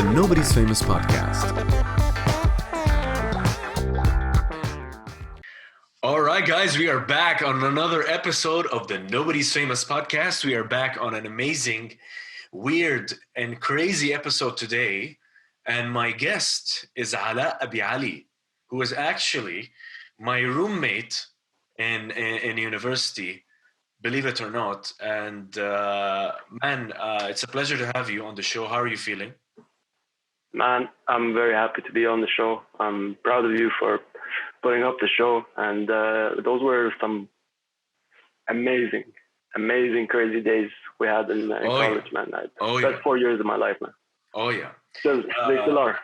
the Nobody's Famous podcast. All right, guys, we are back on another episode of the Nobody's Famous podcast. We are back on an amazing, weird, and crazy episode today. And my guest is Alaa Abi Ali, who is actually my roommate in university, believe it or not. And man, it's a pleasure to have you on the show. How are you feeling? Man, I'm very happy to be on the show. I'm proud of you for putting up the show. And those were some amazing, crazy days we had in college, yeah. Man. Best 4 years of my life, man. Oh, yeah. They still are.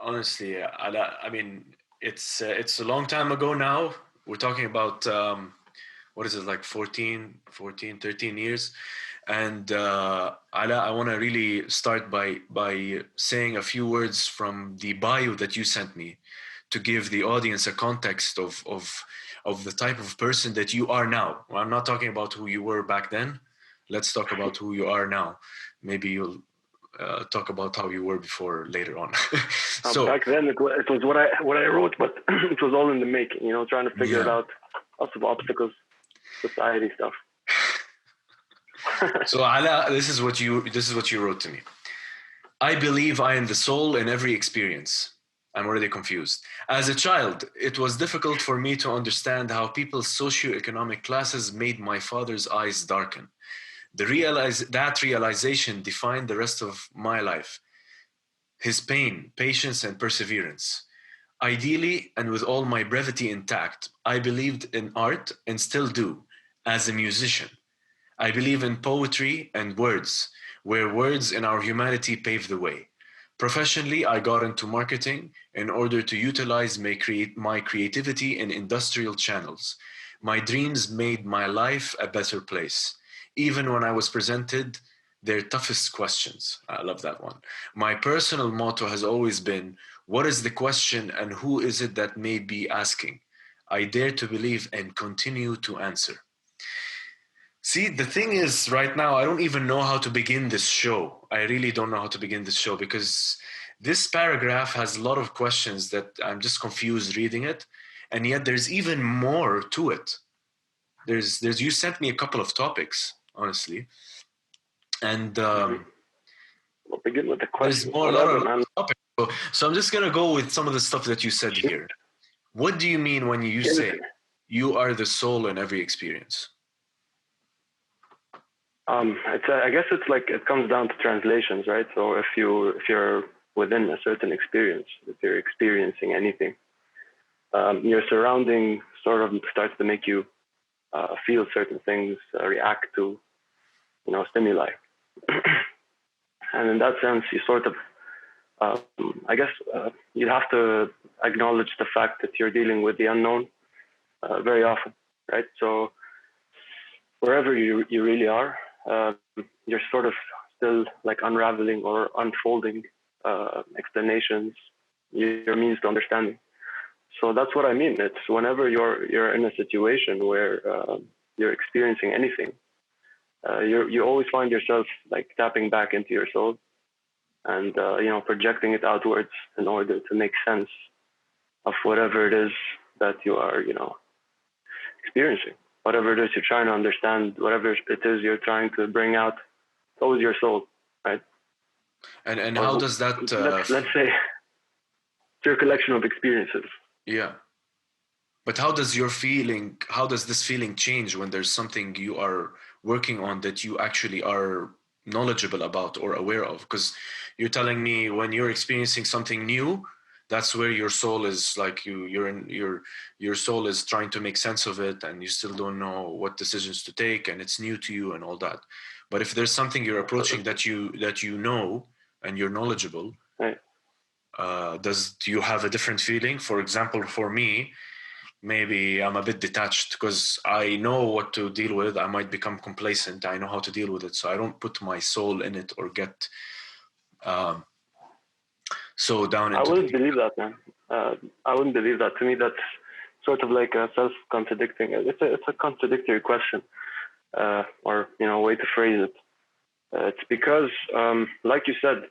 Honestly, I mean, it's a long time ago now. We're talking about, what is it, like 13 years. And Alaa, I want to really start by saying a few words from the bio that you sent me to give the audience a context of the type of person that you are now. Well, I'm not talking about who you were back then. Let's talk about who you are now. Maybe you'll talk about how you were before later on. So back then it was what I wrote, but it was all in the making, trying to figure it out. Lots of obstacles, society stuff. So Alaa, this is what you wrote to me. I believe I am the soul in every experience. I'm already confused. As a child, it was difficult for me to understand how people's socioeconomic classes made my father's eyes darken. That realization defined the rest of my life. His pain, patience, and perseverance. Ideally, and with all my brevity intact, I believed in art and still do, as a musician. I believe in poetry and words, where words in our humanity pave the way. Professionally, I got into marketing in order to utilize my creativity in industrial channels. My dreams made my life a better place, even when I was presented their toughest questions. I love that one. My personal motto has always been, what is the question and who is it that may be asking? I dare to believe and continue to answer. See, the thing is, right now, I don't even know how to begin this show. I really don't know how to begin this show because this paragraph has a lot of questions that I'm just confused reading it. And yet there's even more to it. You sent me a couple of topics, honestly. And we'll begin with the question. There's more, a lot of topics. So I'm just going to go with some of the stuff that you said here. What do you mean when you say you are the soul in every experience? I guess it's like it comes down to translations, right? So if you're within a certain experience, if you're experiencing anything, your surrounding sort of starts to make you feel certain things, react to, stimuli. And in that sense, you sort of, I guess, you have to acknowledge the fact that you're dealing with the unknown very often, right? So wherever you really are, you're sort of still like unraveling or unfolding explanations, your means to understanding. So that's what I mean. It's whenever you're in a situation where you're experiencing anything, you always find yourself like tapping back into your soul and projecting it outwards in order to make sense of whatever it is that you are experiencing. Whatever it is you're trying to understand, whatever it is you're trying to bring out, it's always your soul, right? And how does that... let's say it's your collection of experiences. Yeah. But how does this feeling change when there's something you are working on that you actually are knowledgeable about or aware of? Because you're telling me when you're experiencing something new, that's where your soul is like your soul is trying to make sense of it and you still don't know what decisions to take and it's new to you and all that. But if there's something you're approaching that you know and you're knowledgeable, right. Do you have a different feeling? For example, for me, maybe I'm a bit detached because I know what to deal with. I might become complacent. I know how to deal with it. So I don't put my soul in it or get so down into I wouldn't believe that, man. I wouldn't believe that. To me, that's sort of like a self-contradicting. It's a contradictory question, or way to phrase it. It's because, like you said,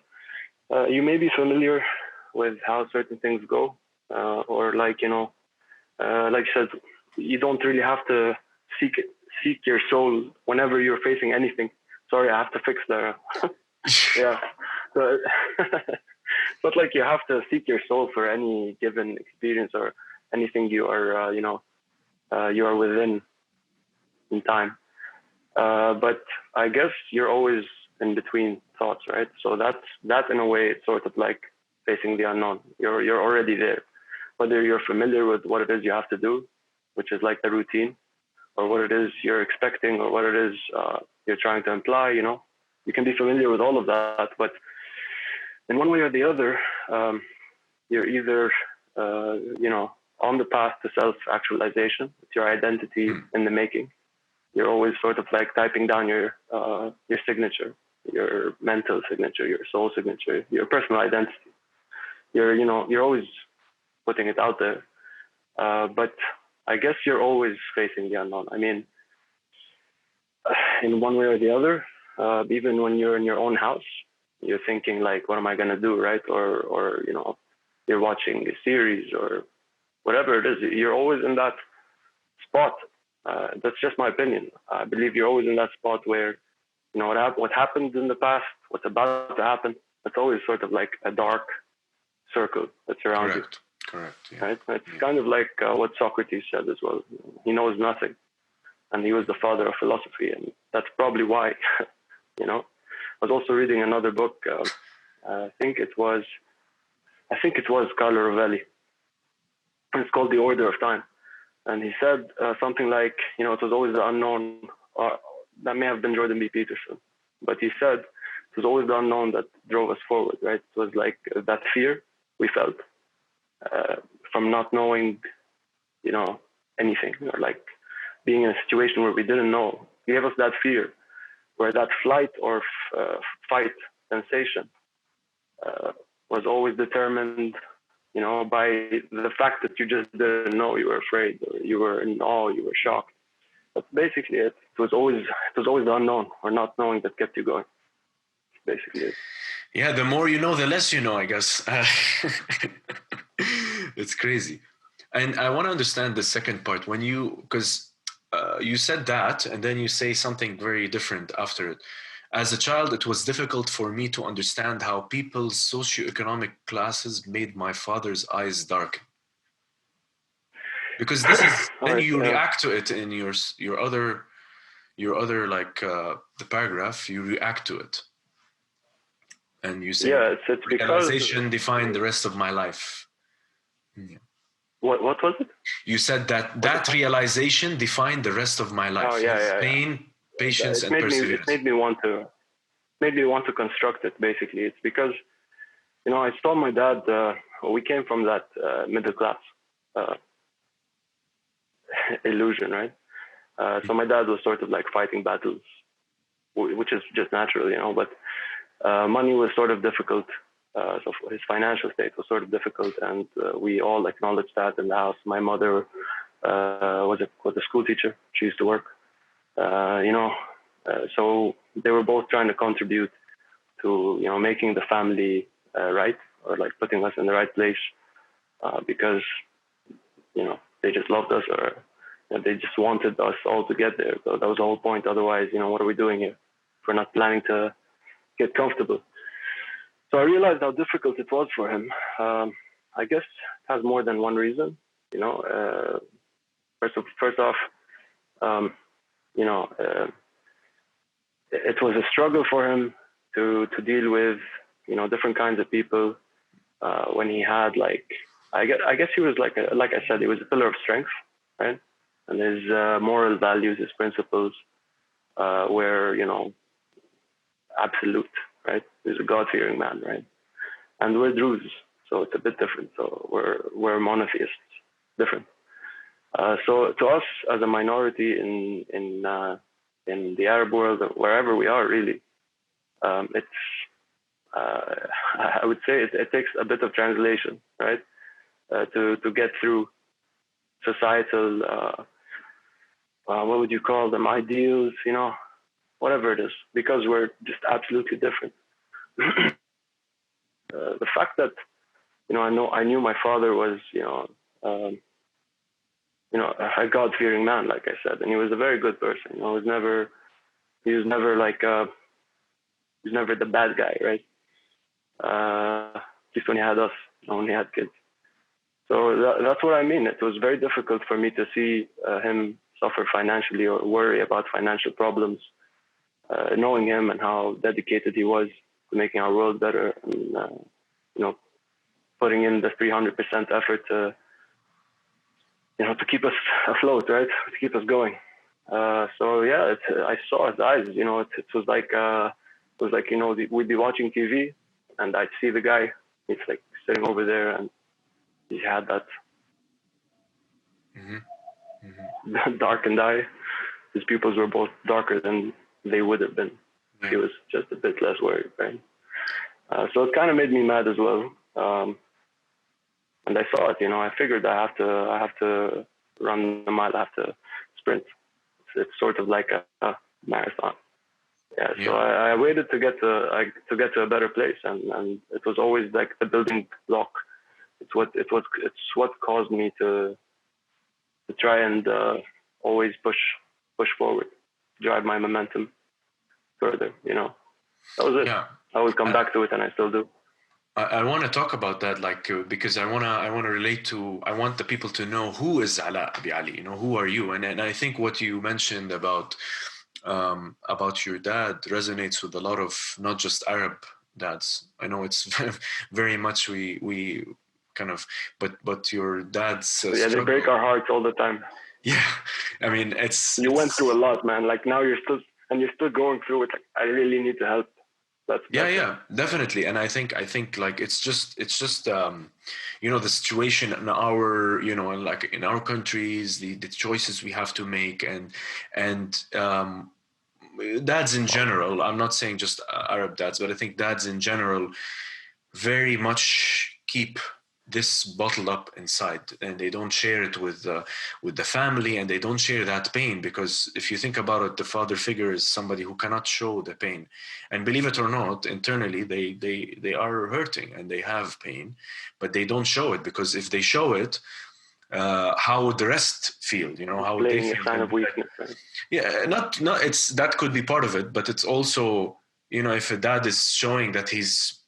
You may be familiar with how certain things go, or like like you said, you don't really have to seek your soul whenever you're facing anything. Sorry, I have to fix the yeah. So, but like you have to seek your soul for any given experience or anything you are, you are within in time. But I guess you're always in between thoughts, right? So that in a way, it's sort of like facing the unknown. You're already there, whether you're familiar with what it is you have to do, which is like the routine, or what it is you're expecting, or what it is you're trying to imply. You can be familiar with all of that, but in one way or the other, you're either on the path to self-actualization. It's your identity in the making. You're always sort of like typing down your signature, your mental signature, your soul signature, your personal identity. You're always putting it out there. But I guess you're always facing the unknown. I mean, in one way or the other, even when you're in your own house, you're thinking like, what am I going to do? Right. Or, you're watching a series or whatever it is. You're always in that spot. That's just my opinion. I believe you're always in that spot where, what happened in the past, what's about to happen. It's always sort of like a dark circle that surrounds you. Correct. Yeah. Right? It's kind of like what Socrates said as well. He knows nothing, and he was the father of philosophy, and that's probably why. I was also reading another book. I think it was Carlo Rovelli. It's called The Order of Time, and he said something like, it was always the unknown. That may have been Jordan B. Peterson, but he said it was always the unknown that drove us forward. Right? It was like that fear we felt from not knowing, anything, or like being in a situation where we didn't know. It gave us that fear, where that flight or fight sensation was always determined, by the fact that you just didn't know. You were afraid, or you were in awe, you were shocked. But basically, it was always the unknown or not knowing that kept you going. Basically it. Yeah, the more you know, the less you know, I guess. It's crazy. And I want to understand the second part because you said that, and then you say something very different after it. As a child, it was difficult for me to understand how people's socioeconomic classes made my father's eyes darken. Because this is then you react to it in your other like the paragraph. You react to it, and you say, it's realization defined the rest of my life. Yeah. What was it? You said that realization defined the rest of my life. Oh yeah. Pain, patience, and perseverance. It made me want to construct it. Basically, it's because I saw my dad. We came from that middle class illusion, right? So my dad was sort of like fighting battles, which is just natural, but money was sort of difficult. So his financial state was sort of difficult, and we all acknowledged that in the house. My mother was a school teacher. She used to work, so they were both trying to contribute to, making the family right, or like putting us in the right place, because, they just loved us, or they just wanted us all to get there. So that was the whole point. Otherwise, what are we doing here if we're not planning to get comfortable? So I realized how difficult it was for him. I guess it has more than one reason. First off, it was a struggle for him to deal with, different kinds of people. When he had I guess he was like I said, he was a pillar of strength, right? And his moral values, his principles, were, absolute, right? He's a God-fearing man, right? And we're Druze, so it's a bit different. So we're monotheists, different. So to us as a minority in the Arab world, wherever we are, really, it's I would say it takes a bit of translation, right, to get through societal what would you call them, ideals, whatever it is, because we're just absolutely different. the fact that, I knew my father was, a God-fearing man, like I said, and he was a very good person. He was never like, he was never the bad guy, right? Just when he had us, when he had kids. So that's what I mean. It was very difficult for me to see him suffer financially or worry about financial problems, knowing him and how dedicated he was to making our world better, and putting in the 300% effort to keep us afloat, right? To keep us going. So yeah, I saw his eyes. It was like we'd be watching TV, and I'd see the guy. He's like sitting over there, and he had that darkened eye. His pupils were both darker than they would have been. Right. He was just a bit less worried, right? So it kind of made me mad as well. And I saw it. I figured I have to run a mile. I have to sprint. It's sort of like a marathon. Yeah. So I waited to get to a better place, and it was always like the building block. It's what caused me to try and always push forward, drive my momentum further. That was it. Yeah. I always come back to it, and I still do. I want to talk about that, because I want to relate to. I want the people to know who is Alaa Abi Ali. Who are you? And I think what you mentioned about your dad resonates with a lot of not just Arab dads. I know it's very much we kind of, but your dad's they break our hearts all the time. Yeah, I mean you went through a lot, man. Like now you're still going through it. Like I really need to help. That's definitely. And I think like it's just the situation in our like in our countries, the choices we have to make, and dads in general. I'm not saying just Arab dads, but I think dads in general very much keep this bottled up inside, and they don't share it with the family, and they don't share that pain, because if you think about it, the father figure is somebody who cannot show the pain, and believe it or not, internally they are hurting and they have pain, but they don't show it, because if they show it, how would the rest feel? How would they feel? A sign of weakness, right? Yeah, not it's that could be part of it, but it's also if a dad is showing that he's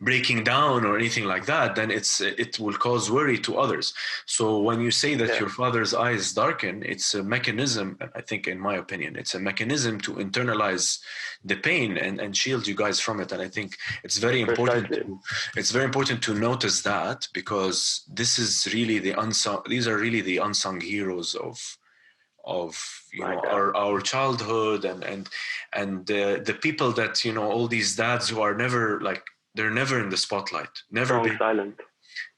breaking down or anything like that, then it will cause worry to others. So when you say that your father's eyes darken, it's a mechanism. I think, in my opinion, it's a mechanism to internalize the pain and shield you guys from it. And I think it's very important. It's very important to notice that, because this is really these are really the unsung heroes of our childhood, and the people that all these dads who are never they're never in the spotlight, never been silent.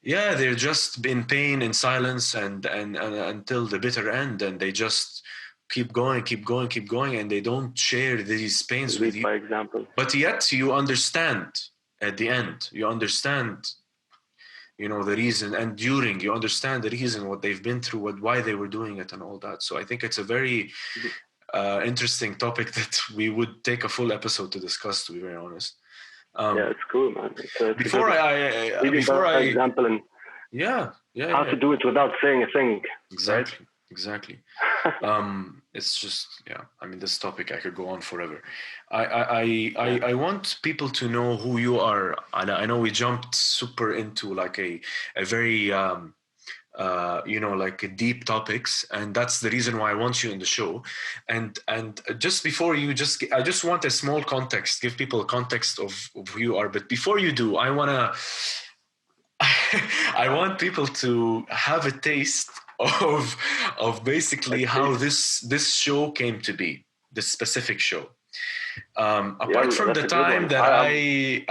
Yeah, they're just in pain and silence, and until the bitter end, and they just keep going, and they don't share these pains with you. By example. But yet you understand at the end. You understand, the reason, and during you understand the reason, what they've been through, why they were doing it, and all that. So I think it's a very interesting topic that we would take a full episode to discuss, to be very honest. It's cool, man. Before I example and how to do it without saying a thing. Exactly. It's just I mean, this topic I could go on forever. I want people to know who you are. And I know we jumped super into like a very deep topics, and that's the reason why I want you in the show. And just before I just want a small context, give people a context of who you are. But before you do, I want people to have a taste of basically how this show came to be, this specific show. Apart from the time that I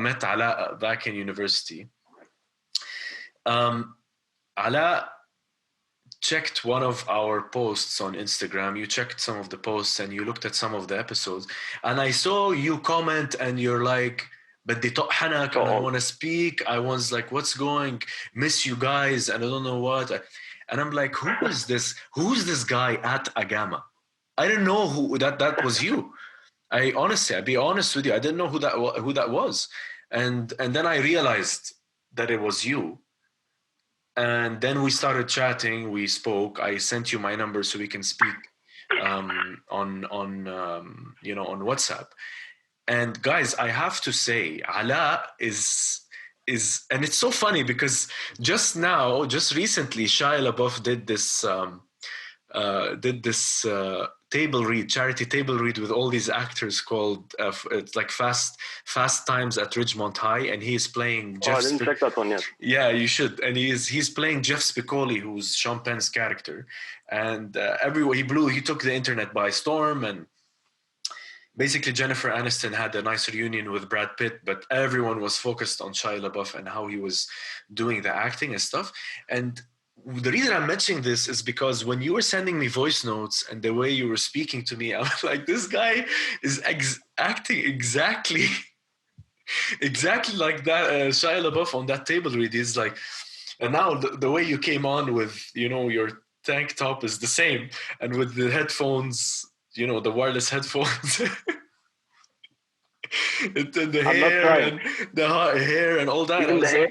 met Alaa back in university, Alaa checked one of our posts on Instagram. You checked some of the posts and you looked at some of the episodes, and I saw you comment, and you're like, بدي طق حنك, and I want to speak. I was like, what's going? Miss you guys, and I don't know what. And I'm like, who's this guy at Agama? I didn't know who that was you. I'll be honest with you, I didn't know who that was. And then I realized that it was you. And then we started chatting. We spoke. I sent you my number so we can speak on WhatsApp. And guys, I have to say, Ala is, and it's so funny because just recently, Shia LaBeouf did this charity table read with all these actors called it's like Fast Times at Ridgemont High, and he is playing Jeff. I didn't check that one yet. Yeah, you should. And he's playing Jeff Spicoli, who's Sean Penn's character, and everywhere he took the internet by storm. And basically, Jennifer Aniston had a nice reunion with Brad Pitt, but everyone was focused on Shia LaBeouf and how he was doing the acting and stuff. And the reason I'm mentioning this is because when you were sending me voice notes and the way you were speaking to me, I was like, this guy is acting exactly like that. Shia LaBeouf on that table read is like, and now the way you came on with, your tank top is the same. And with the headphones, the wireless headphones, and the hair and all that. Even the hair?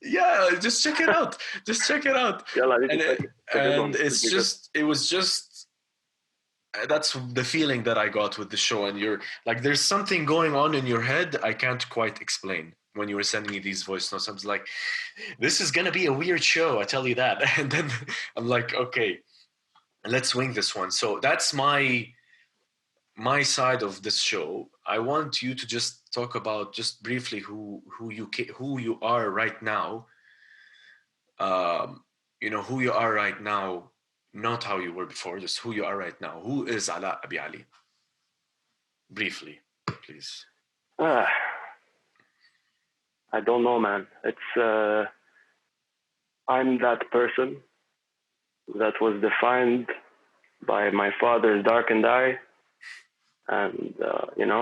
Yeah, just check it out. It was just that's the feeling that I got with the show. And you're like, there's something going on in your head I can't quite explain. When you were sending me these voice notes, I was like, this is gonna be a weird show, I tell you that. And then I'm like, okay, let's wing this one. So that's my side of this show. I want you to just talk about just briefly who you are right now. Who you are right now, not how you were before, just who you are right now. Who is Alaa Abi Ali? Briefly, please. I don't know, man. It's I'm that person that was defined by my father's darkened eye. And,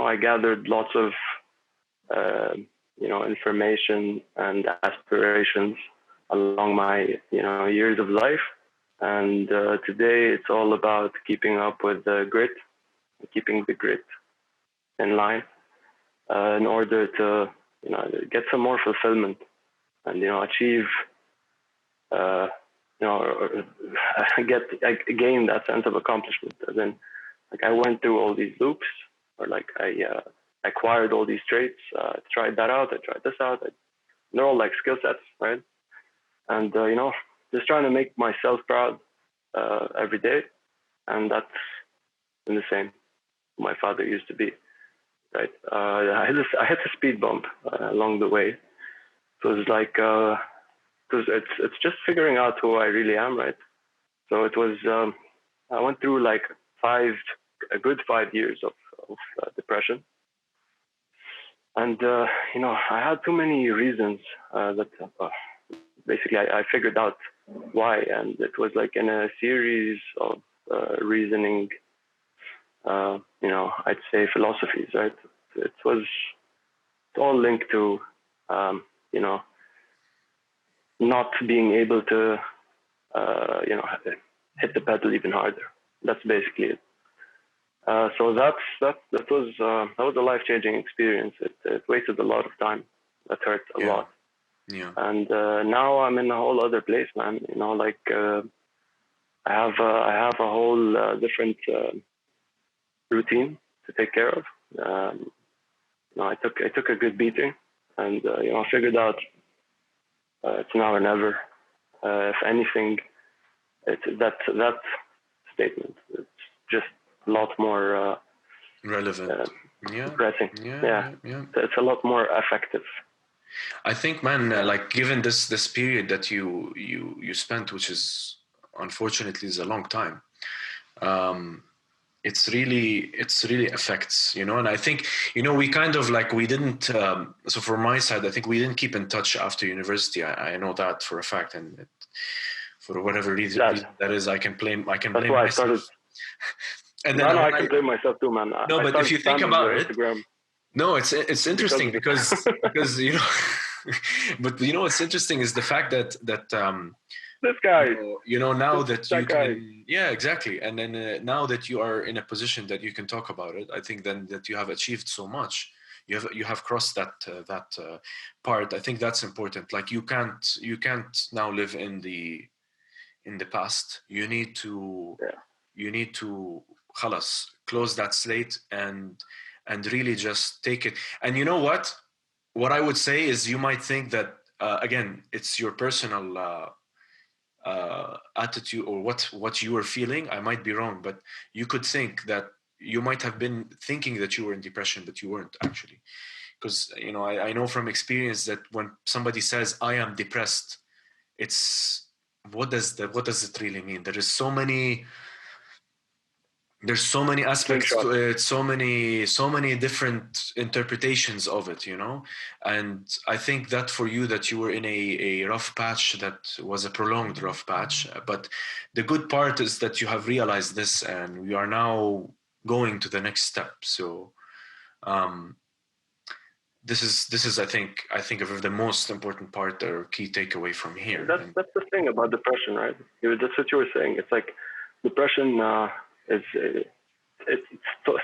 I gathered lots of, information and aspirations along my, years of life. And today it's all about keeping up with the grit, keeping the grit in line in order to, get some more fulfillment and, achieve, gain that sense of accomplishment. As in, like, I went through all these loops, or like I acquired all these traits. Tried that out. I tried this out. They're all like skill sets, right? And just trying to make myself proud every day, and that's in the same who my father used to be, right? I hit a speed bump along the way. So it's like because it's just figuring out who I really am, right? So it was I went through like a good 5 years of depression. And, I had too many reasons that basically I figured out why. And it was like in a series of reasoning, I'd say philosophies, right? It was all linked to, not being able to, hit the pedal even harder. That's basically it. So that was a life-changing experience. It wasted a lot of time. That hurt a lot. Yeah. And now I'm in a whole other place, man. I have a whole different routine to take care of. I took a good beating, and I figured out it's now or never. If anything, it's that statement. It's just a lot more relevant, pressing. It's a lot more effective. I think, man, like given this period that you spent, which is unfortunately is a long time, it's really affects, and I think, we kind of like, we didn't, so from my side, I think we didn't keep in touch after university. I know that for a fact, and for whatever reason that is, I can blame That's why myself. I started. And then I can blame myself too, man. No, but if you think about it, no, it's interesting because but what's interesting is the fact that this guy, now that you can, exactly, and then now that you are in a position that you can talk about it, I think then that you have achieved so much, you have crossed that part. I think that's important. Like you can't now live in the past. You need to Yeah. خلاص, close that slate and really just take it. And you know what I would say is, you might think that again, it's your personal attitude or what you were feeling. I might be wrong, but you could think that you might have been thinking that you were in depression, but you weren't actually. Because I know from experience that when somebody says I am depressed, it's what does it really mean? There's so many aspects to it, so many different interpretations of it, and I think that for you, that you were in a rough patch, that was a prolonged rough patch, but the good part is that you have realized this and we are now going to the next step. So this is I think of the most important part or key takeaway from here. That's the thing about depression, right? That's what you were saying. It's like depression it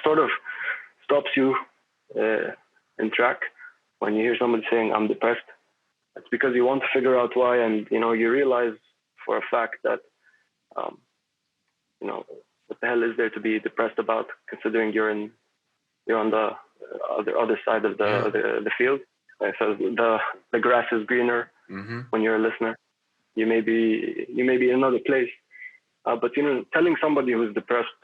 sort of stops you in track when you hear somebody saying I'm depressed. It's because you want to figure out why, and you realize for a fact that what the hell is there to be depressed about, considering you're on the other side of the field. So the grass is greener when you're a listener. You may be in another place, but telling somebody who's depressed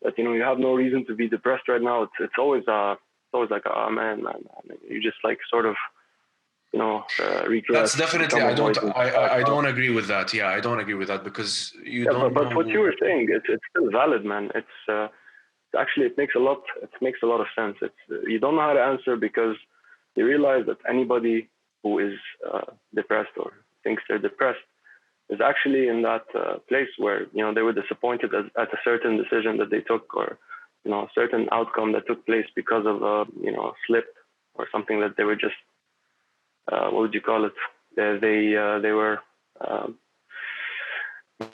that you have no reason to be depressed right now, it's always like, oh man, you just like sort of regress. That's definitely, I don't agree with that. Yeah, I don't agree with that, because you don't. But what you were saying, it's still valid, man. It's actually it makes a lot of sense. You don't know how to answer, because you realize that anybody who is depressed or thinks they're depressed is actually in that place where they were disappointed at a certain decision that they took, or a certain outcome that took place because of a slip or something that they were just what would you call it? They were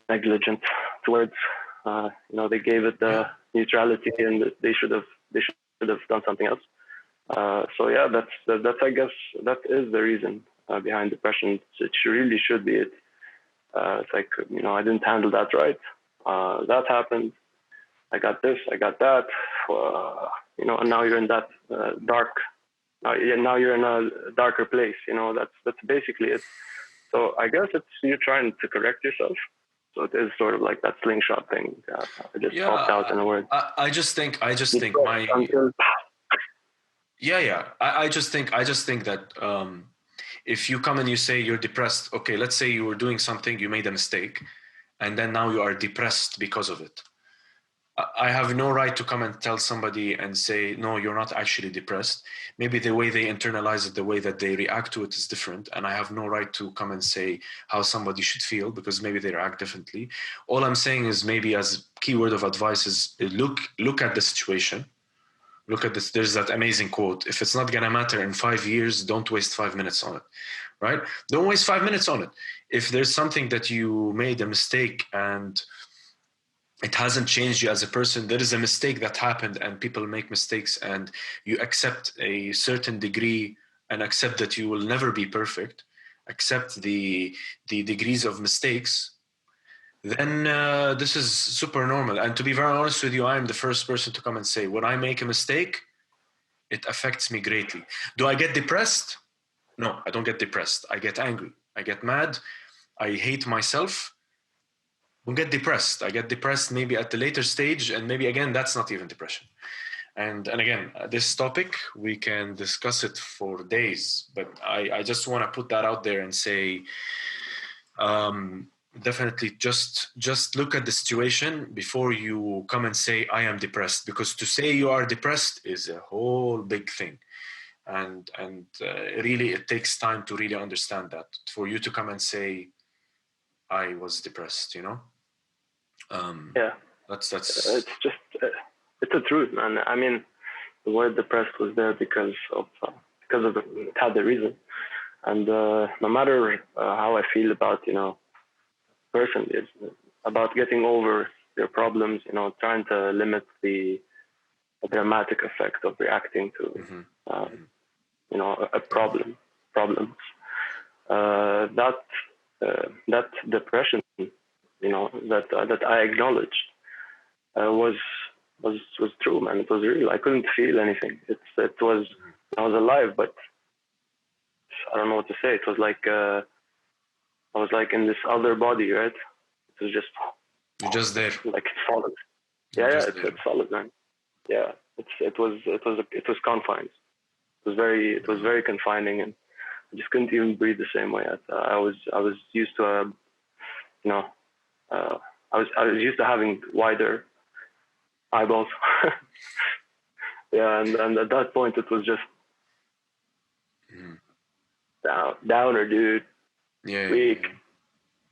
negligent towards. They gave it the neutrality, and they should have done something else. So yeah, that's I guess that is the reason behind depression. It really should be it. It's like I didn't handle that right. That happened. I got this. I got that. And now you're in that dark. Now you're in a darker place. That's basically it. So I guess you're trying to correct yourself. So it is sort of like that slingshot thing. I just popped out in a word. I just think I just think that if you come and you say you're depressed, okay, let's say you were doing something, you made a mistake, and then now you are depressed because of it. I have no right to come and tell somebody and say, no, you're not actually depressed. Maybe the way they internalize it, the way that they react to it is different. And I have no right to come and say how somebody should feel, because maybe they react differently. All I'm saying is, maybe as key word of advice is look at the situation. Look at this. There's that amazing quote: if it's not going to matter in 5 years, don't waste 5 minutes on it, right? Don't waste 5 minutes on it. If there's something that you made a mistake and it hasn't changed you as a person, there is a mistake that happened, and people make mistakes, and you accept a certain degree and accept that you will never be perfect, accept the degrees of mistakes, then this is super normal. And to be very honest with you, I am the first person to come and say, when I make a mistake, it affects me greatly. Do I get depressed? No, I don't get depressed. I get angry. I get mad. I hate myself. I don't get depressed. I get depressed maybe at the later stage, and maybe again, that's not even depression. And again, this topic, we can discuss it for days, but I just want to put that out there and say, definitely just look at the situation before you come and say I am depressed, because to say you are depressed is a whole big thing, and really it takes time to really understand that, for you to come and say I was depressed. That's it's just it's the truth, man. I mean, the word depressed was there because of it had the reason, and no matter how I feel about person is about getting over their problems, trying to limit the a dramatic effect of reacting to, problems. That depression, that I acknowledged, was true, man. It was real. I couldn't feel anything. I was alive, but I don't know what to say. It was like I was like in this other body, right? It was just. You're just there. Like it's solid. It's solid, man. Yeah, it was confined. It was very confining, and I just couldn't even breathe the same way. I was used to I was used to having wider eyeballs. Yeah, and at that point it was just downer, dude. Weak.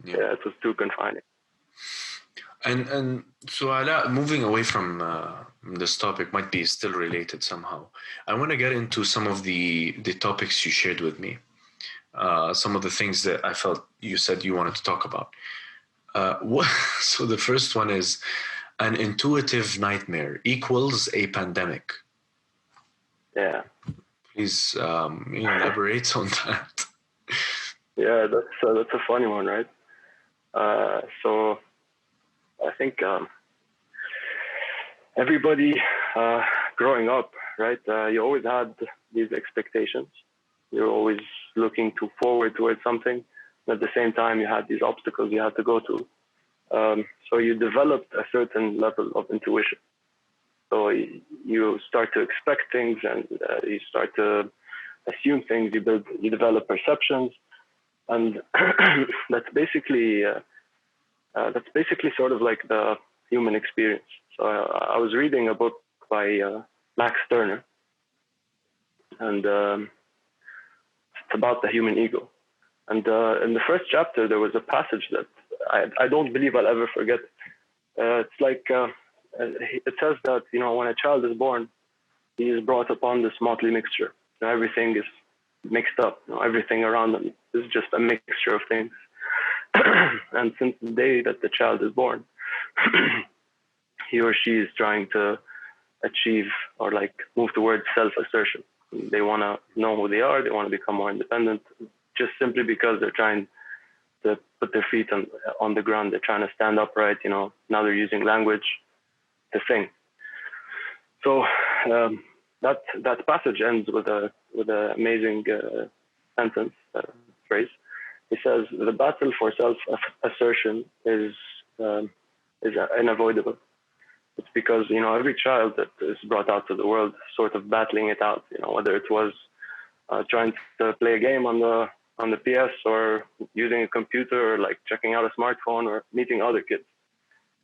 Yeah, it was too confining. And so Alaa, moving away from this topic, might be still related somehow. I want to get into some of the topics you shared with me. Some of the things that I felt you said you wanted to talk about. So the first one is an intuitive nightmare equals a pandemic. Yeah. Please elaborate on that. Yeah, that's a funny one, right? So I think everybody growing up, right? You always had these expectations. You're always looking forward towards something. At the same time, you had these obstacles you had to go through. So you developed a certain level of intuition. So you start to expect things, and you start to assume things. You develop perceptions, and that's basically sort of like the human experience. So I was reading a book by Max Turner, and it's about the human ego. And in the first chapter, there was a passage that I don't believe I'll ever forget. It's like it says that when a child is born, he is brought upon this motley mixture. Everything is mixed up. Everything around him is just a mixture of things. And since the day that the child is born, he or she is trying to achieve or like move towards self-assertion. They want to know who they are. They want to become more independent, just simply because they're trying to put their feet on the ground. They're trying to stand upright. Now they're using language to think. So that passage ends with an amazing sentence, phrase. He says, the battle for self-assertion is unavoidable. It's because, every child that is brought out to the world sort of battling it out, whether it was trying to play a game on the PS or using a computer or like checking out a smartphone or meeting other kids.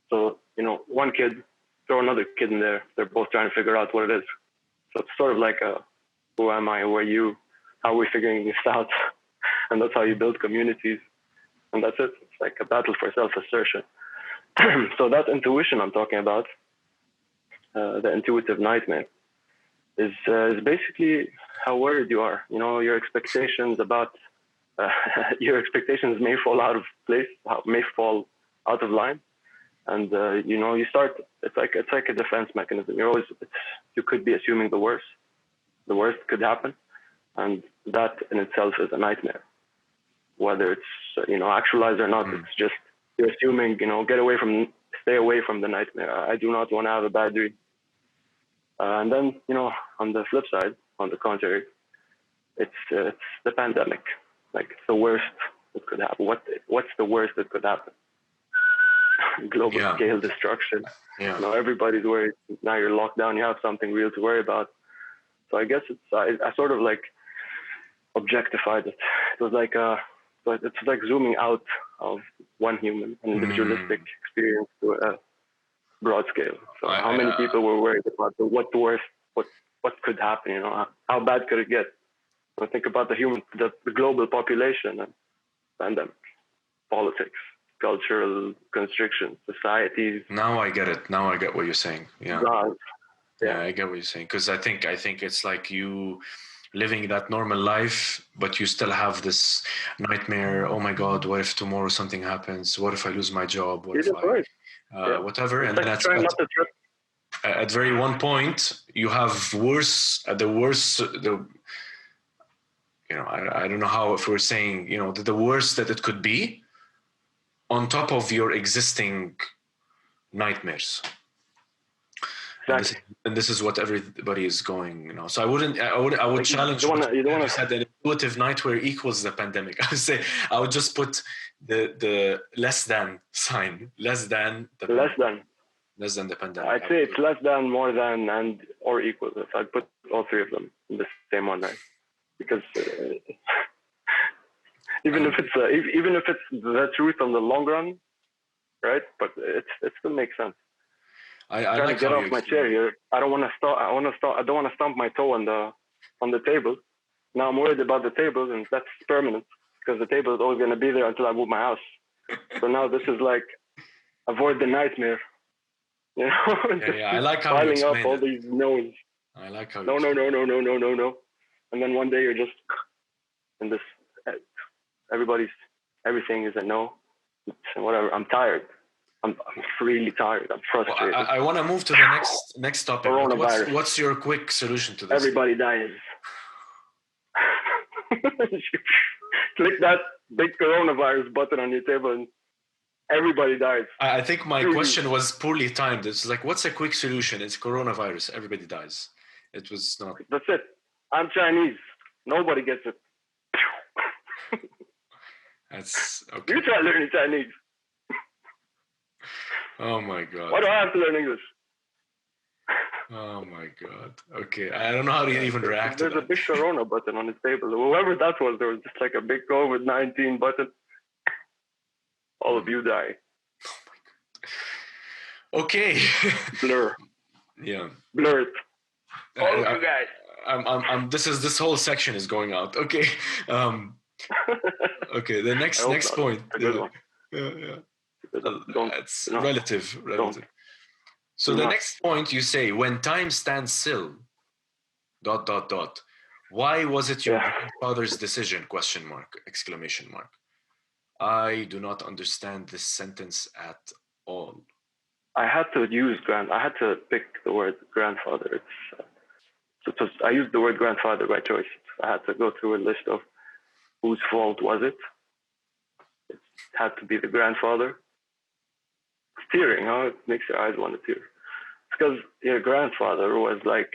So, one kid, throw another kid in there. They're both trying to figure out what it is. So it's sort of like who am I? Who are you? How are we figuring this out? And that's how you build communities. And that's it. It's like a battle for self-assertion. So that intuition I'm talking about, the intuitive nightmare, is basically how worried you are. Your expectations about your expectations may fall out of place, may fall out of line, and you start. It's like a defense mechanism. You could be assuming the worst. The worst could happen, and that in itself is a nightmare. Whether it's actualized or not, it's just you're assuming. Stay away from the nightmare. I do not want to have a bad dream. And then on the flip side, on the contrary, it's the pandemic. Like it's the worst that could happen. What's the worst that could happen? Global scale destruction. Yeah. Everybody's worried. Now you're locked down. You have something real to worry about. So I guess I sort of like objectified it. It was like it's like zooming out of one human, an individualistic experience to a broad scale. So how many people were worried about what could happen? How bad could it get? Think about the global population and pandemic, politics, cultural constrictions, societies. Now I get it. Now I get what you're saying. Yeah. God. Yeah, I get what you're saying. Because I think it's like you living that normal life, but you still have this nightmare. Oh my God, what if tomorrow something happens? What if I lose my job? What if I, whatever? It's And like then that's trying not to trip. at very one point, you have worse, the worst, I don't know how, if we're saying, the worst that it could be on top of your existing nightmares. Exactly. And this is what everybody is going, So I would challenge you said that intuitive nightmare equals the pandemic. I would say I would just put the less than sign, less than the pandemic. I'd say it's less than, more than, and or equal. If I put all three of them in the same one, right? Because even if it's the truth on the long run, right? But it still makes sense. I trying like to get off my chair here. I don't want to stop. I don't want to stomp my toe on the table. Now I'm worried about the table, and that's permanent because the table is always going to be there until I move my house. So now this is like avoid the nightmare. Yeah, I like how you piling up all it. these no's. I like how no. And then one day you're just in this. Everything is a no. Whatever. I'm tired. I'm really tired. I'm frustrated. Well, I want to move to the next topic. What's your quick solution to this? Everybody dies. Click that big coronavirus button on your table and everybody dies. I think my question was poorly timed. It's like, what's a quick solution? It's coronavirus. Everybody dies. It was not. That's it. I'm Chinese. Nobody gets it. That's okay. You try learning Chinese. Oh my God. Why do I have to learn English? Oh my God. Okay. I don't know how to even react to that. There's a big Corona button on his table. Whoever that was, there was just like a big COVID-19 button. All of you die. Oh my God. Okay. Blur. Yeah. Blur it. All of you guys. This whole section is going out. Okay. Okay. The next point. Yeah. It's relative. So the next point, you say, when time stands still, ... Why was it your grandfather's decision? ? I do not understand this sentence at all. I had to pick the word grandfather. I used the word grandfather by choice. I had to go through a list of whose fault was it. It had to be the grandfather. It's tearing, huh? It makes your eyes want to tear. It's because your grandfather was like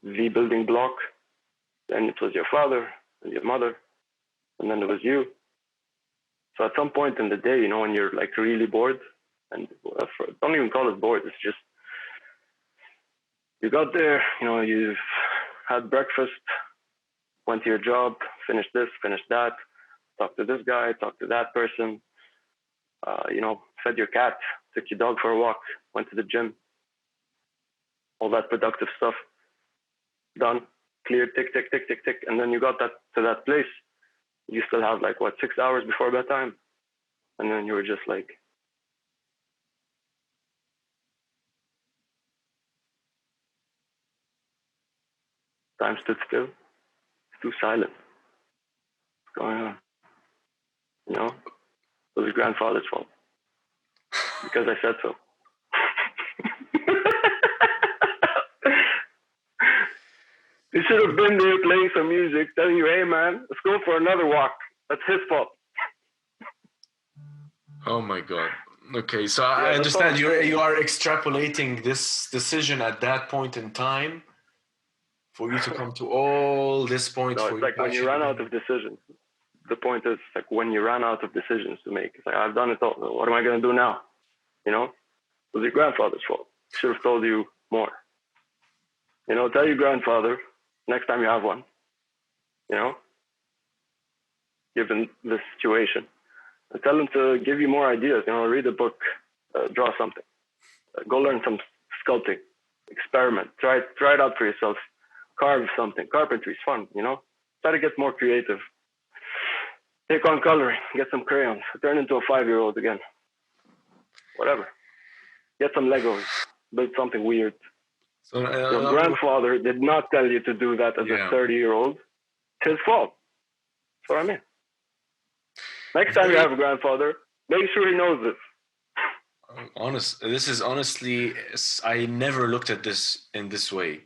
the building block. Then it was your father and your mother, and then it was you. So at some point in the day, when you're like really bored, and don't even call it bored, it's just you got there, you've had breakfast, went to your job, finished this, finished that, talked to this guy, talked to that person, fed your cat, took your dog for a walk, went to the gym, all that productive stuff, done, cleared, tick, tick, tick, tick, tick, and then you got to that place. You still have 6 hours before bedtime, and then you were just like, time stood still. It's too silent. What's going on? It was your grandfather's fault. Because I said so. He should have been there playing some music, telling you, hey man, let's go for another walk. That's his fault. Oh my God. Okay, so I understand you are extrapolating this decision at that point in time for you to come to all this point. No, it's like when you run out of decisions. The point is like when you run out of decisions to make. It's like, I've done it all. What am I going to do now? It was your grandfather's fault. Should have told you more. Tell your grandfather next time you have one. Given the situation, and tell him to give you more ideas. Read a book, draw something, go learn some sculpting, experiment, try it out for yourself, carve something. Carpentry is fun. Try to get more creative. Take on coloring, get some crayons, turn into a 5-year-old again. Whatever. Get some Legos, build something weird. So, your grandfather did not tell you to do that as a 30-year-old. It's his fault. That's what I mean. Next time you have a grandfather, make sure he knows this. This is honestly, I never looked at this in this way.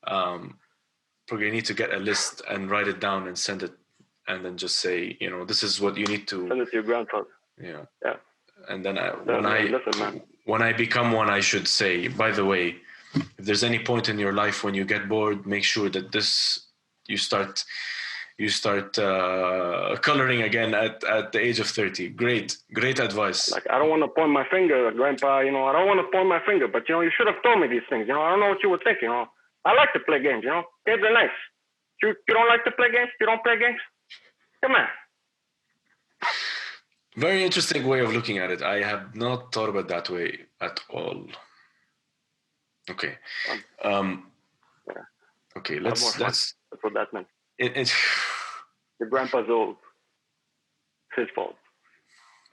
Probably need to get a list and write it down and send it, and then just say, this is what you need to. Send it to your grandfather. Yeah. Yeah. And then Listen, man. when I become one, I should say, by the way, if there's any point in your life when you get bored, make sure that you start coloring again at the age of 30. Great advice. Like, I don't want to point my finger, Grandpa. I don't want to point my finger, but you should have told me these things. I don't know what you would think. I like to play games. Games are nice. You don't like to play games? You don't play games? Come on. Very interesting way of looking at it. I have not thought about that way at all. Okay. Okay. Let's. That's what that meant. Your grandpa's old. It's his fault.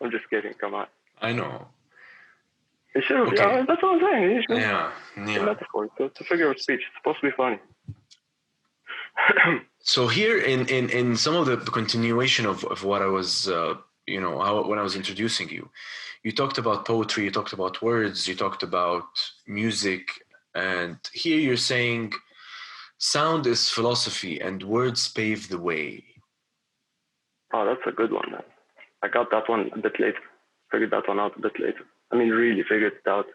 I'm just kidding. Come on. I know. It should have. Okay. That's what I'm saying. Yeah. Metaphor. It's a figure of speech. It's supposed to be funny. So here in some of the continuation of what I was, when I was introducing you, you talked about poetry, you talked about words, you talked about music, and here you're saying sound is philosophy and words pave the way. Oh, that's a good one, man. I got that one a bit later. Figured that one out a bit later. I mean, really figured it out.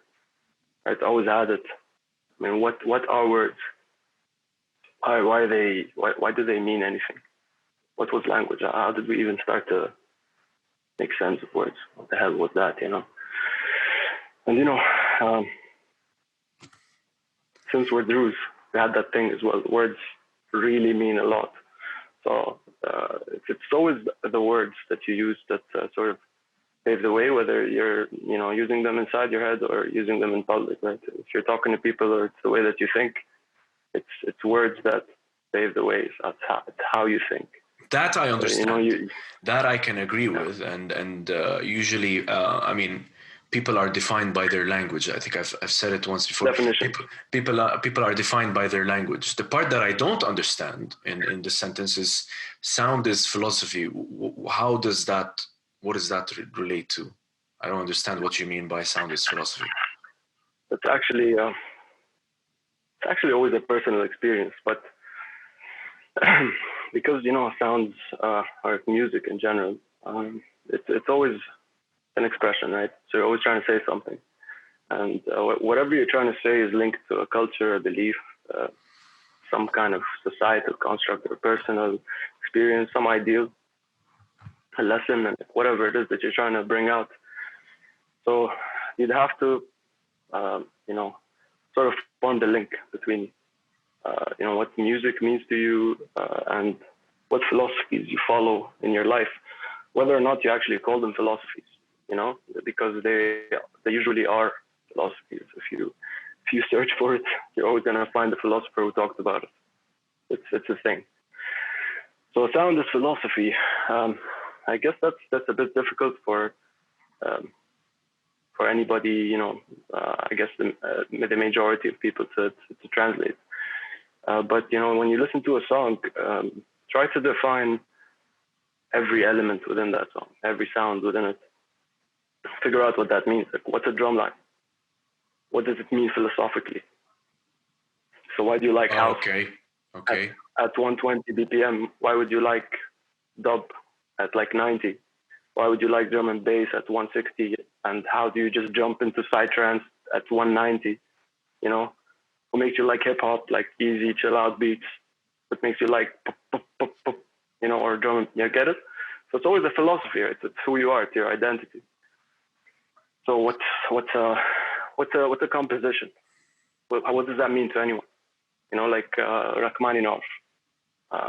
I always had it. I mean, what are words? Why do they mean anything? What was language? How did we even start to make sense of words? What the hell was that, And since we're Druze, we had that thing as well. Words really mean a lot. So it's always the words that you use that sort of pave the way, whether you're using them inside your head or using them in public, right? If you're talking to people or it's the way that you think, it's words that pave the way. It's how you think. That I understand. That I can agree with, and usually, people are defined by their language. I think I've said it once before. Definition. People are defined by their language. The part that I don't understand in the sentence is sound is philosophy. What does that relate to? I don't understand what you mean by sound is philosophy. It's actually always a personal experience, but because sounds or music in general, it's always an expression, right? So you're always trying to say something, and whatever you're trying to say is linked to a culture, a belief, some kind of societal construct or personal experience, some ideal, a lesson, and whatever it is that you're trying to bring out. So you'd have to sort of form the link between what music means to you and what philosophies you follow in your life, whether or not you actually call them philosophies, because they usually are philosophies. If you search for it, you're always going to find a philosopher who talked about it. It's a thing. So sound is philosophy. I guess that's a bit difficult for anybody, I guess the majority of people to translate. But when you listen to a song, try to define every element within that song, every sound within it. Figure out what that means. Like, what's a drum line? What does it mean philosophically? So why do you like house? Okay. At 120 BPM, why would you like dub at like 90? Why would you like drum and bass at 160? And how do you just jump into psytrance at 190? What makes you like hip hop, like easy, chill out beats? What makes you like pop, pop, pop, pop, or drum? You get it? So it's always a philosophy, right? It's who you are, it's your identity. So what's a composition? What does that mean to anyone? Like Rachmaninoff.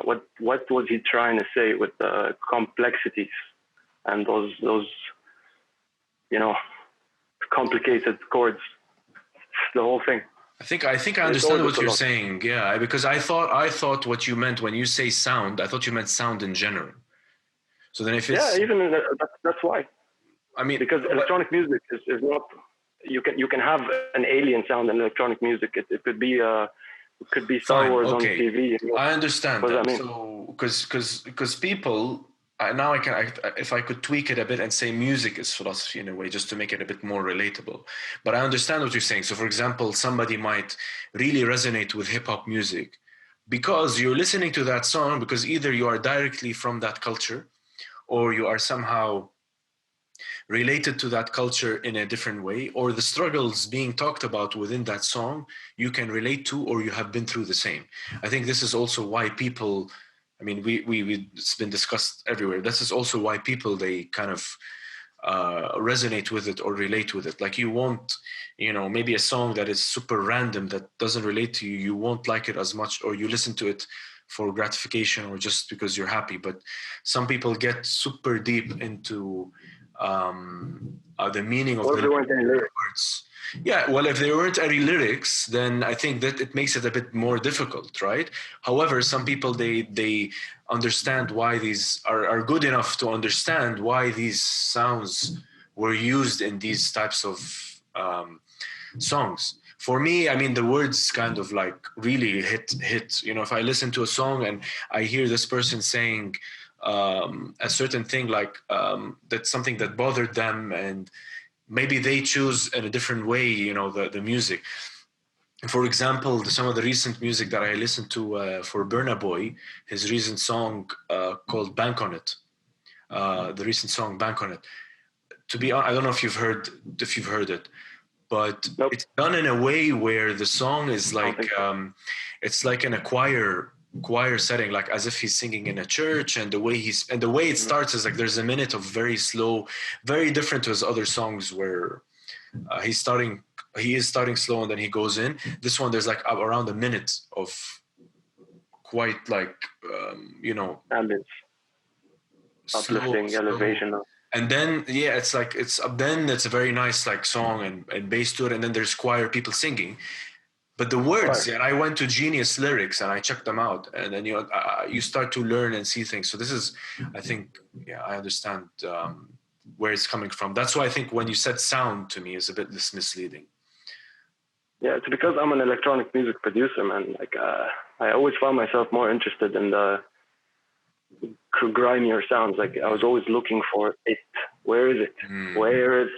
What was he trying to say with the complexities and those complicated chords? The whole thing. I think I understand what you're saying. Yeah, because I thought what you meant when you say sound, I thought you meant sound in general. So then if it's that's why. I mean, because electronic music is not. You can have an alien sound in electronic music. It could be Star Wars on TV. I understand that. So because people, if I could tweak it a bit and say music is philosophy in a way, just to make it a bit more relatable. But I understand what you're saying. So, for example, somebody might really resonate with hip hop music because you're listening to that song because either you are directly from that culture or you are somehow related to that culture in a different way, or the struggles being talked about within that song you can relate to, or you have been through the same. I think this is also why people, I mean, we it's been discussed everywhere. This is also why people, they kind of resonate with it or relate with it. Like you won't, maybe a song that is super random that doesn't relate to you, you won't like it as much, or you listen to it for gratification or just because you're happy. But some people get super deep into the meaning of What if the there weren't any lyrics? words. Yeah, well, if there weren't any lyrics, then I think that it makes it a bit more difficult, right? However, some people, they understand why these are good enough to understand why these sounds were used in these types of songs. For me, I mean, the words kind of like really hit. If I listen to a song and I hear this person saying a certain thing, like that's something that bothered them, and maybe they choose in a different way, the music. For example, some of the recent music that I listened to for Burna Boy, his recent song called Bank on It, the recent song Bank on It. To be honest, I don't know if you've heard it, but Nope. it's done in a way where the song is like it's like in a choir setting, like as if he's singing in a church, and the way it starts is like there's a minute of very slow, very different to his other songs where he is starting slow and then he goes in. This one, there's like around a minute of quite like Ambience, uplifting, slow. elevation. And then it's a very nice like song and bass to it, and then there's choir people singing. But the words, I went to Genius Lyrics and I checked them out, and then you start to learn and see things. So this is, I think, I understand where it's coming from. That's why I think when you said sound to me is a bit less misleading. Yeah, it's because I'm an electronic music producer, man. Like I always found myself more interested in the grimier sounds. Like I was always looking for it. Where is it? Where is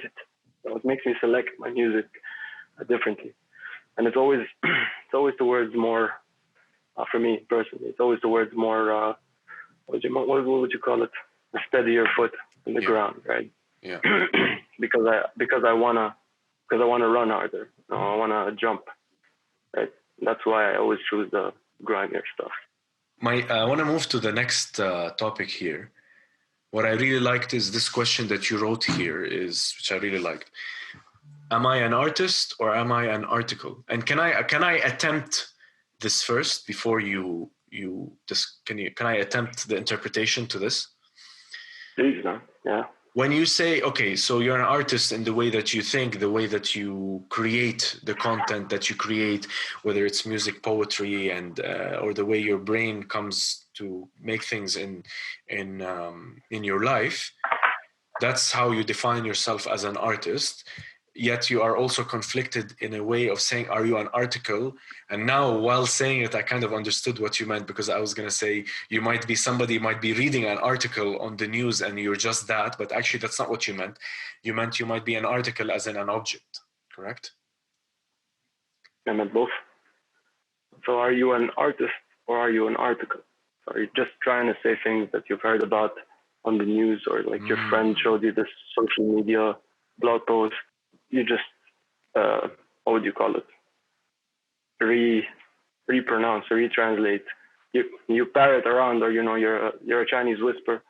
it? So it makes me select my music differently, and it's always towards more. For me personally, it's always towards more. What would you call it? A steadier foot in the ground, right? Yeah. because I wanna run harder. I wanna jump, right? That's why I always choose the grimier stuff. I want to move to the next topic here. What I really liked is this question that you wrote here, which I really liked. Am I an artist or am I an article? And can I attempt this first before you can I attempt the interpretation to this? Please, no? Yeah. When you say, okay, so you're an artist in the way that you think, the way that you create the content that you create, whether it's music, poetry, and or the way your brain comes to make things in your life, that's how you define yourself as an artist. Yet you are also conflicted in a way of saying, are you an article? And now while saying it, I kind of understood what you meant, because I was going to say somebody might be reading an article on the news and you're just that, but actually that's not what you meant. You meant you might be an article as in an object, correct? I meant both. So are you an artist or are you an article? So are you just trying to say things that you've heard about on the news, or like your friend showed you this social media blog post? You just, what would you call it? Repronounce, retranslate. You parrot around, or you're a Chinese whisper.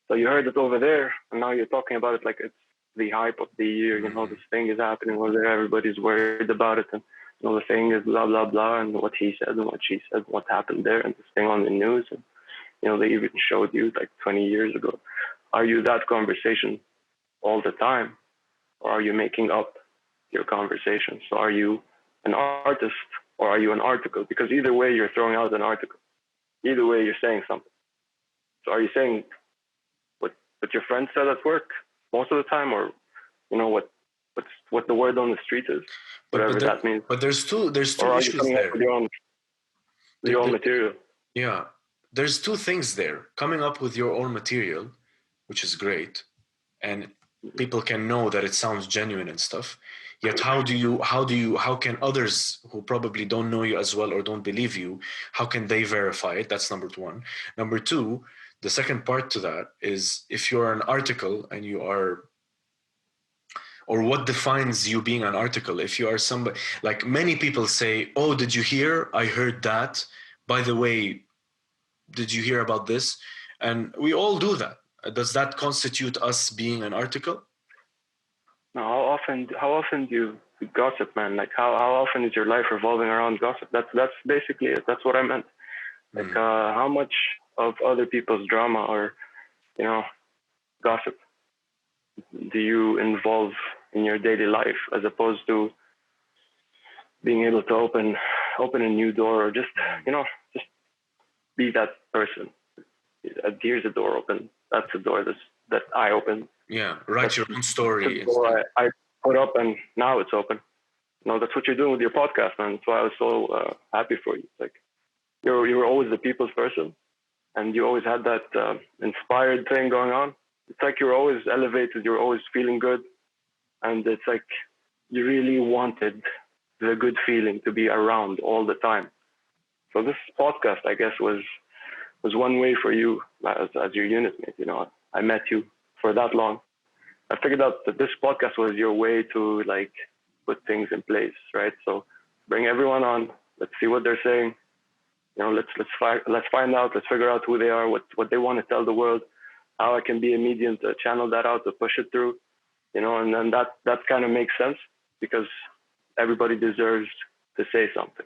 So you heard it over there, and now you're talking about it like it's the hype of the year. This thing is happening over there. Everybody's worried about it, and the thing is blah blah blah, and what he said and what she said, what happened there, and this thing on the news, and they even showed you like 20 years ago. Are you that conversation all the time? Or are you making up your conversation? So are you an artist or are you an article? Because either way, you're throwing out an article. Either way, you're saying something. So are you saying what your friend said at work most of the time, or what the word on the street is, whatever that means? But there's two or are issues you coming there. Up with your own material? Yeah. there's two things there: coming up with your own material, which is great, and people can know that it sounds genuine and stuff. Yet how can others who probably don't know you as well or don't believe you, how can they verify it? That's number one. Number two, the second part to that is, if you're an article and you are, or what defines you being an article? If you are somebody, like many people say, oh, did you hear? I heard that. By the way, did you hear about this? And we all do that. Does that constitute us being an article? Now, how often do you gossip, man? Like how often is your life revolving around gossip? That's basically it. That's what I meant. Like how much of other people's drama or, you know, gossip do you involve in your daily life, as opposed to being able to open a new door, or just, you know, just be that person. Here's a door open. That's a door that I opened. Yeah, write your own story. The door I put up, and now it's open. You know, that's what you're doing with your podcast, man. That's why I was so happy for you. It's like you were always the people's person, and you always had that inspired thing going on. It's like you're always elevated. You're always feeling good, and it's like you really wanted the good feeling to be around all the time. So this podcast, I guess, was one way for you as your unit mate. You know, I met you for that long. I figured out that this podcast was your way to like put things in place, right? So bring everyone on. Let's see what they're saying. You know, let's find out. Let's figure out who they are, what they want to tell the world, how I can be a medium to channel that out, to push it through. You know, and then that kind of makes sense, because everybody deserves to say something,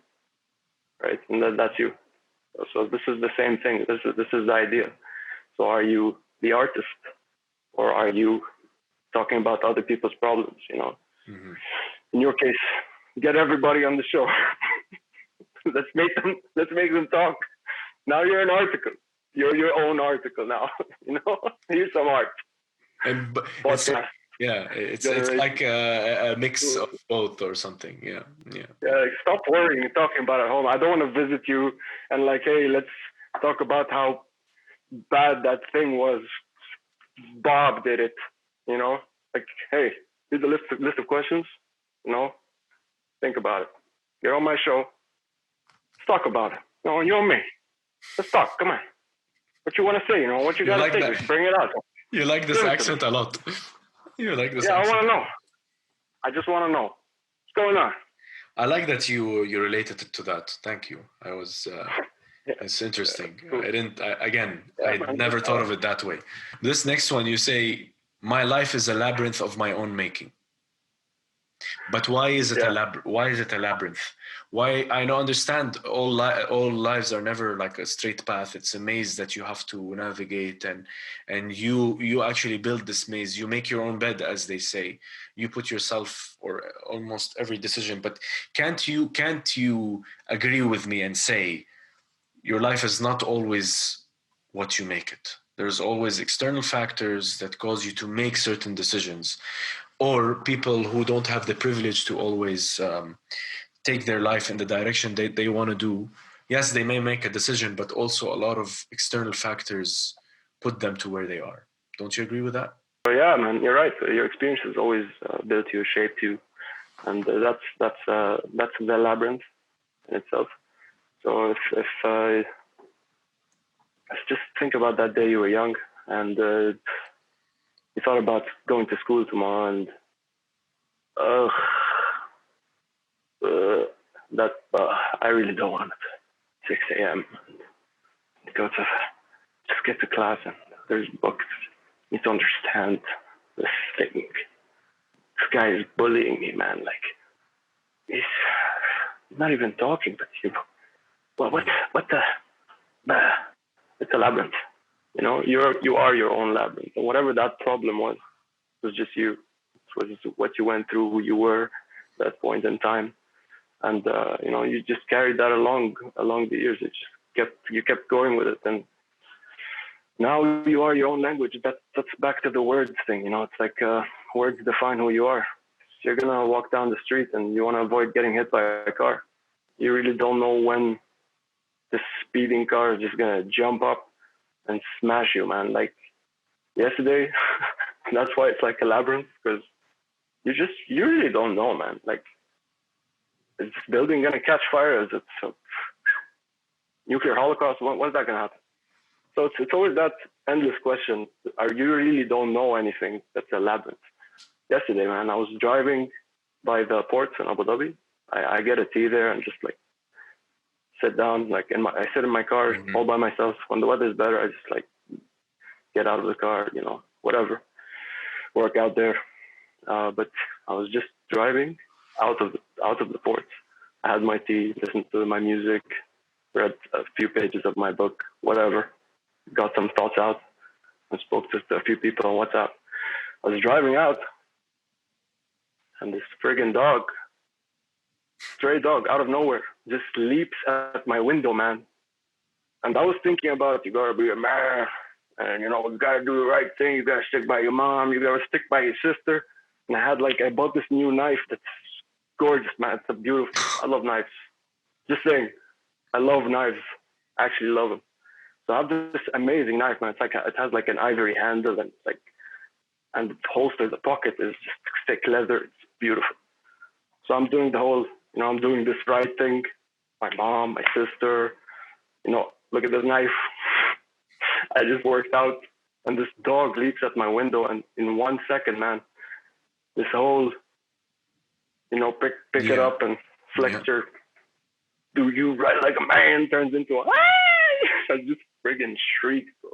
right? And that's you. So this is the same thing. This is the idea. So are you the artist, or are you talking about other people's problems? You know, in your case, get everybody on the show. let's make them talk. Now you're an article. You're your own article now. You know, here's some art. And it's like a mix of both or something. Yeah. Like, stop worrying and talking about it at home. I don't want to visit you and like, hey, let's talk about how bad that thing was. Bob did it. You know, like, hey, here's a list of questions. You know, think about it. Get on my show. Let's talk about it. You know, you and me. Let's talk. Come on. What you want to say? You know, what you got to say? Just bring it out. You like this accent a lot. You like this accent. I want to know. I just want to know what's going on. I like that you related to that. Thank you. I was. It's interesting. Cool. I never thought of it that way. This next one, you say, my life is a labyrinth of my own making. But why is it why is it a labyrinth? Why? I don't understand. All lives are never like a straight path. It's a maze that you have to navigate, and you actually build this maze. You make your own bed, as they say. You put yourself, or almost every decision. But can't you agree with me and say your life is not always what you make it? There's always external factors that cause you to make certain decisions. Or people who don't have the privilege to always take their life in the direction they want to do. Yes, they may make a decision, but also a lot of external factors put them to where they are. Don't you agree with that? Yeah, man, you're right. Your experience has always built you, shaped you, and that's the labyrinth in itself. So if let's just think about that day you were young, and you thought about going to school tomorrow, and I really don't want it. 6 a.m. Just get to class, and there's books. You need to understand this thing. This guy is bullying me, man. Like, he's not even talking, but what the it's a labyrinth. You know, you are your own labyrinth, and whatever that problem was just you. It was what you went through, who you were at that point in time, and you know, you just carried that along the years. You kept going with it, and now you are your own language. That's back to the words thing. You know, it's like words define who you are. You're gonna walk down the street and you want to avoid getting hit by a car. You really don't know when this speeding car is just gonna jump up and smash you, man. Like yesterday, that's why it's like a labyrinth, because you really don't know, man. Like, is this building gonna catch fire? Is it a nuclear holocaust? When's that gonna happen? So it's always that endless question. You really don't know anything. That's a labyrinth. Yesterday, man, I was driving by the ports in Abu Dhabi. I get a tea there and just like sit down, like I sit in my car all by myself. When the weather is better, I just like get out of the car, whatever, work out there. But I was just driving out of the ports. I had my tea, listened to my music, read a few pages of my book, whatever. Got some thoughts out and spoke to a few people on WhatsApp. I was driving out, and this friggin' dog, stray dog out of nowhere, just leaps at my window, man. And I was thinking about, you gotta be a man, and you gotta do the right thing. You gotta stick by your mom. You gotta stick by your sister. And I bought this new knife that's gorgeous, man. It's a beautiful. I love knives. Just saying, I love knives. I actually love them. So I have this amazing knife, man. It has like an ivory handle, and and the holster, the pocket is just thick leather. It's beautiful. So I'm doing the whole, I'm doing this right thing. My mom, my sister, look at this knife. I just worked out, and this dog leaps at my window, and in 1 second, man, this whole, pick it up and flex your, do you ride like a man, turns into a, I just friggin' shrieked, bro.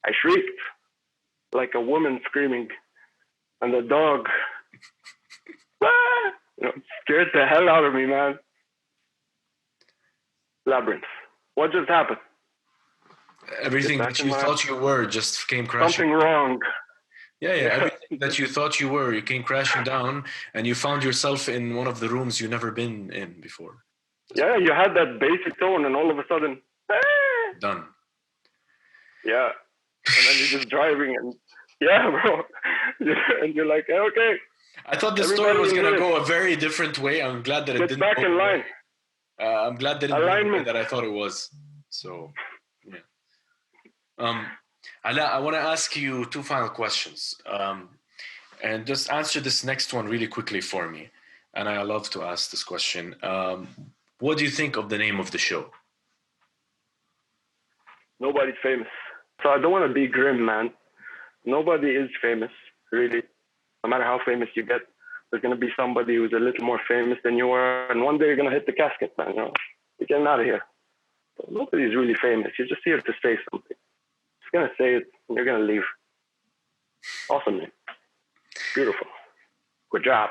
I shrieked like a woman screaming, and the dog scared the hell out of me, man. Labyrinth. What just happened? Everything that you thought you were just came crashing. Something wrong. Yeah. Everything that you thought you came crashing down, and you found yourself in one of the rooms you've never been in before. Yeah, you had that basic tone, and all of a sudden, done. Yeah, and then you're just driving, and bro, and you're like, okay. I thought the story was gonna go a very different way. I'm glad that it didn't. Get back in line. I'm glad that it didn't go the way that I thought it was. So, yeah. Alaa, I want to ask you 2 final questions, and just answer this next one really quickly for me. And I love to ask this question. What do you think of the name of the show? Nobody's famous. So I don't want to be grim, man. Nobody is famous, really. No matter how famous you get, there's going to be somebody who's a little more famous than you are. And one day you're going to hit the casket, man. You're getting out of here. So nobody's really famous. You're just here to say something. Just going to say it, and you're going to leave. Awesome, man. Beautiful. Good job.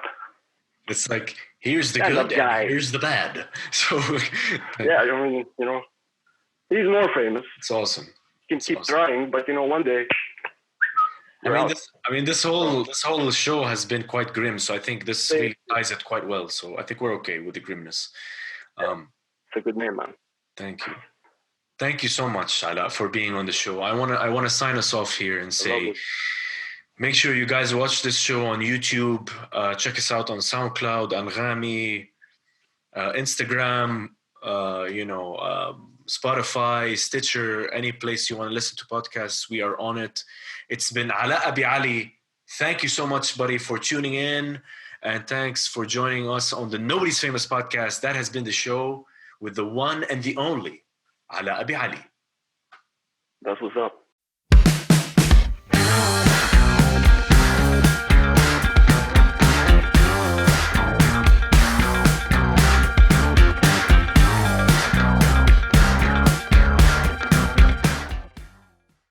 It's like, here's the good and here's the bad. So yeah, I mean, he's more famous. It's awesome. You can keep trying, but one day. This whole show has been quite grim, so I think this really ties it quite well. So I think we're okay with the grimness. It's a good name, man. Thank you so much, Alaa, for being on the show. I wanna sign us off here and say, make sure you guys watch this show on YouTube. Check us out on SoundCloud, Anghami, Instagram, Spotify, Stitcher, any place you want to listen to podcasts, we are on it. It's been Alaa Abi Ali. Thank you so much, buddy, for tuning in. And thanks for joining us on the Nobody's Famous podcast. That has been the show with the one and the only Alaa Abi Ali. That's what's up.